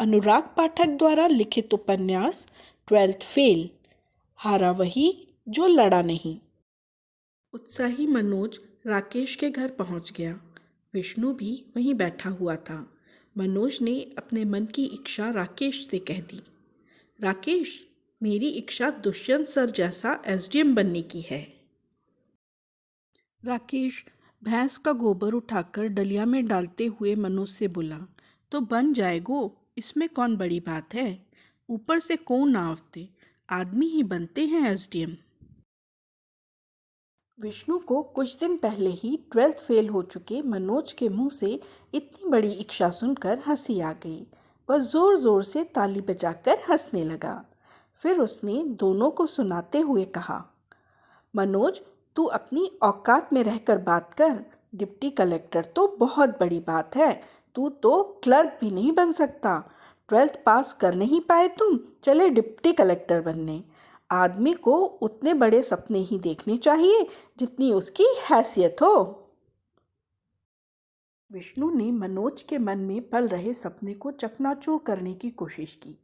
अनुराग पाठक द्वारा लिखित उपन्यास 12th फेल। हारा वही जो लड़ा नहीं। उत्साही मनोज राकेश के घर पहुंच गया। विष्णु भी वहीं बैठा हुआ था। मनोज ने अपने मन की इच्छा राकेश से कह दी। राकेश, मेरी इच्छा दुष्यंत सर जैसा एसडीएम बनने की है। राकेश भैंस का गोबर उठाकर डलिया में डालते हुए मनोज से बोला, तो बन जाएगो, इसमें कौन बड़ी बात है। ऊपर से कौन ना आवते, आदमी ही बनते हैं एसडीएम। विष्णु को कुछ दिन पहले ही 12th फेल हो चुके मनोज के मुंह से इतनी बड़ी इच्छा सुनकर हंसी आ गई। वह जोर जोर से ताली बजाकर हंसने लगा। फिर उसने दोनों को सुनाते हुए कहा, मनोज, तू अपनी औकात में रहकर बात कर। डिप्टी कलेक्टर तो बहुत बड़ी बात है, तू तो क्लर्क भी नहीं बन सकता। 12th पास कर नहीं पाए तुम, चले डिप्टी कलेक्टर बनने। आदमी को उतने बड़े सपने ही देखने चाहिए जितनी उसकी हैसियत हो। विष्णु ने मनोज के मन में पल रहे सपने को चकनाचूर करने की कोशिश की।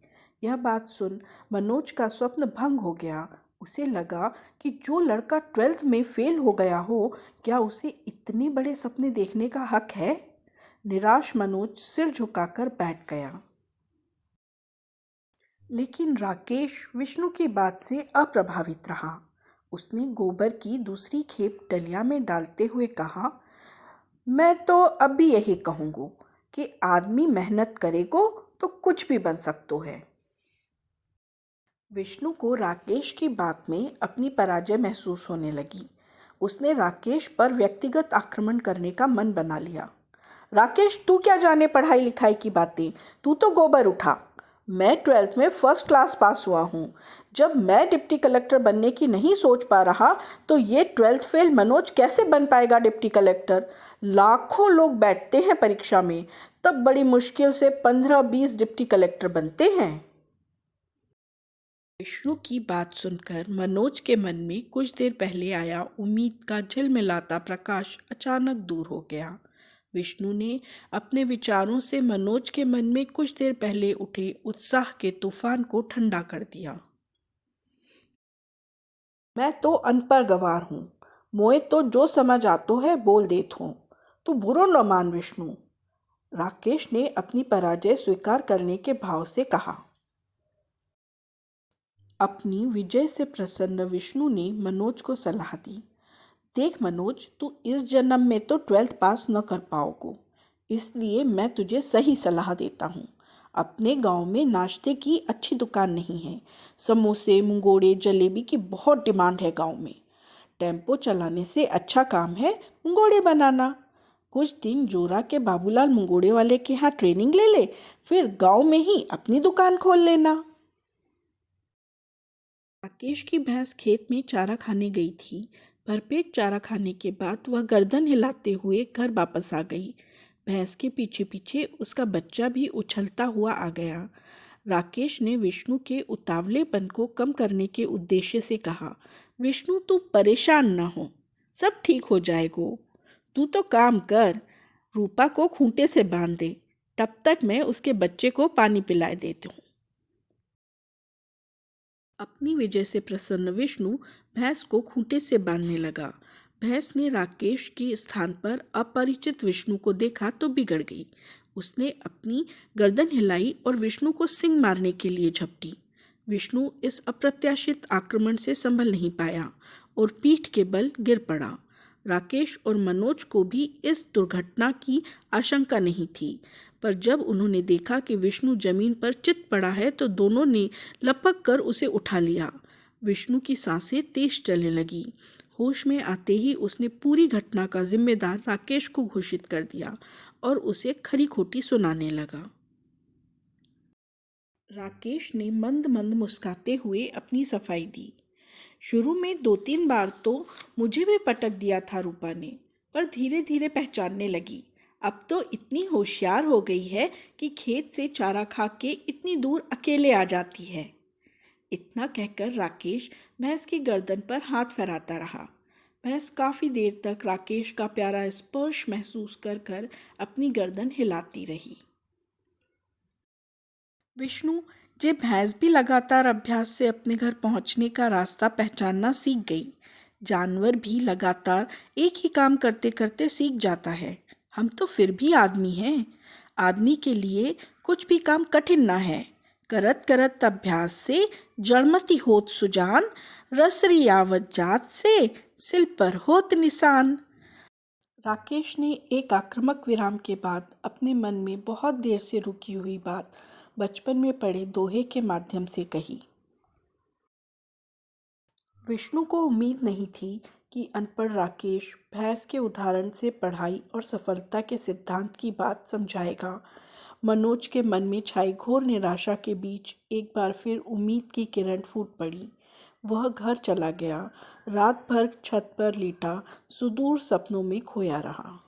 यह बात सुन मनोज का स्वप्न भंग हो गया। उसे लगा कि जो लड़का 12th में फेल हो गया हो, क्या उसे इतने बड़े सपने देखने का हक है। निराश मनोज सिर झुकाकर बैठ गया। लेकिन राकेश विष्णु की बात से अप्रभावित रहा। उसने गोबर की दूसरी खेप डलिया में डालते हुए कहा, मैं तो अब भी यही कहूँगा कि आदमी मेहनत करेगो तो कुछ भी बन सकतो है। विष्णु को राकेश की बात में अपनी पराजय महसूस होने लगी। उसने राकेश पर व्यक्तिगत आक्रमण करने का मन बना लिया। राकेश, तू क्या जाने पढ़ाई लिखाई की बातें, तू तो गोबर उठा। मैं 12th में फर्स्ट क्लास पास हुआ हूँ। जब मैं डिप्टी कलेक्टर बनने की नहीं सोच पा रहा, तो ये 12th फेल मनोज कैसे बन पाएगा डिप्टी कलेक्टर। लाखों लोग बैठते हैं परीक्षा में, तब बड़ी मुश्किल से 15-20 डिप्टी कलेक्टर बनते हैं। विष्णु की बात सुनकर मनोज के मन में कुछ देर पहले आया उम्मीद का झिलमिलाता प्रकाश अचानक दूर हो गया। विष्णु ने अपने विचारों से मनोज के मन में कुछ देर पहले उठे उत्साह के तूफान को ठंडा कर दिया। मैं तो अनपढ़ गवार हूँ, मोए तो जो समझ आतो है बोल देत हूँ। तू बुरो न मान विष्णु। राकेश ने अपनी पराजय स्वीकार करने के भाव से कहा। अपनी विजय से प्रसन्न विष्णु ने मनोज को सलाह दी। देख मनोज, तू इस जन्म में तो 12th पास न कर पाओगो, इसलिए मैं तुझे सही सलाह देता हूँ। अपने गांव में नाश्ते की अच्छी दुकान नहीं है। समोसे, मुंगोड़े, जलेबी की बहुत डिमांड है गांव में। टेम्पो चलाने से अच्छा काम है मुंगोड़े बनाना। कुछ दिन जोरा के बाबूलाल मुंगोड़े वाले के यहाँ ट्रेनिंग ले ले, फिर गांव में ही अपनी दुकान खोल लेना। राकेश की भैंस खेत में चारा खाने गई थी। भरपेट चारा खाने के बाद वह गर्दन हिलाते हुए घर वापस आ गई। भैंस के पीछे पीछे उसका बच्चा भी उछलता हुआ आ गया। राकेश ने विष्णु के उतावलेपन को कम करने के उद्देश्य से कहा, विष्णु, तू परेशान ना हो, सब ठीक हो जाएगो। तू तो काम कर, रूपा को खूंटे से बांध दे, तब तक मैं उसके बच्चे को पानी पिलाए देती हूँ। अपनी विजय से प्रसन्न विष्णु भैंस को खूंटे से बांधने लगा। भैंस ने राकेश के स्थान पर अपरिचित विष्णु को देखा तो बिगड़ गई। उसने अपनी गर्दन हिलाई और विष्णु को सींग मारने के लिए झपटी। विष्णु इस अप्रत्याशित आक्रमण से संभल नहीं पाया और पीठ के बल गिर पड़ा। राकेश और मनोज को भी इस दुर्घटना की आशंका नहीं थी, पर जब उन्होंने देखा कि विष्णु जमीन पर चित पड़ा है तो दोनों ने लपक कर उसे उठा लिया। विष्णु की सांसें तेज चलने लगी। होश में आते ही उसने पूरी घटना का जिम्मेदार राकेश को घोषित कर दिया और उसे खरी खोटी सुनाने लगा। राकेश ने मंद मंद मुस्कुराते हुए अपनी सफाई दी। शुरू में 2-3 बार तो मुझे भी पटक दिया था रूपा ने, पर धीरे धीरे पहचानने लगी। अब तो इतनी होशियार हो गई है कि खेत से चारा खा के इतनी दूर अकेले आ जाती है। इतना कहकर राकेश भैंस की गर्दन पर हाथ फहराता रहा। भैंस काफ़ी देर तक राकेश का प्यारा स्पर्श महसूस कर कर अपनी गर्दन हिलाती रही। विष्णु जे भैंस भी लगातार अभ्यास से अपने घर पहुंचने का रास्ता पहचानना सीख गई। जानवर भी लगातार एक ही काम करते करते सीख जाता है। हम तो फिर भी आदमी हैं। आदमी के लिए कुछ भी काम कठिन ना है। करत करत अभ्यास से जड़मति होत सुजान, रसरी आवत जात से सिल पर होत निशान। राकेश ने एक आक्रामक विराम के बाद अपने मन में बहुत देर से रुकी हुई बात बचपन में पढ़े दोहे के माध्यम से कही। विष्णु को उम्मीद नहीं थी कि अनपढ़ राकेश भैंस के उदाहरण से पढ़ाई और सफलता के सिद्धांत की बात समझाएगा। मनोज के मन में छाई घोर निराशा के बीच एक बार फिर उम्मीद की किरण फूट पड़ी। वह घर चला गया। रात भर छत पर लेटा सुदूर सपनों में खोया रहा।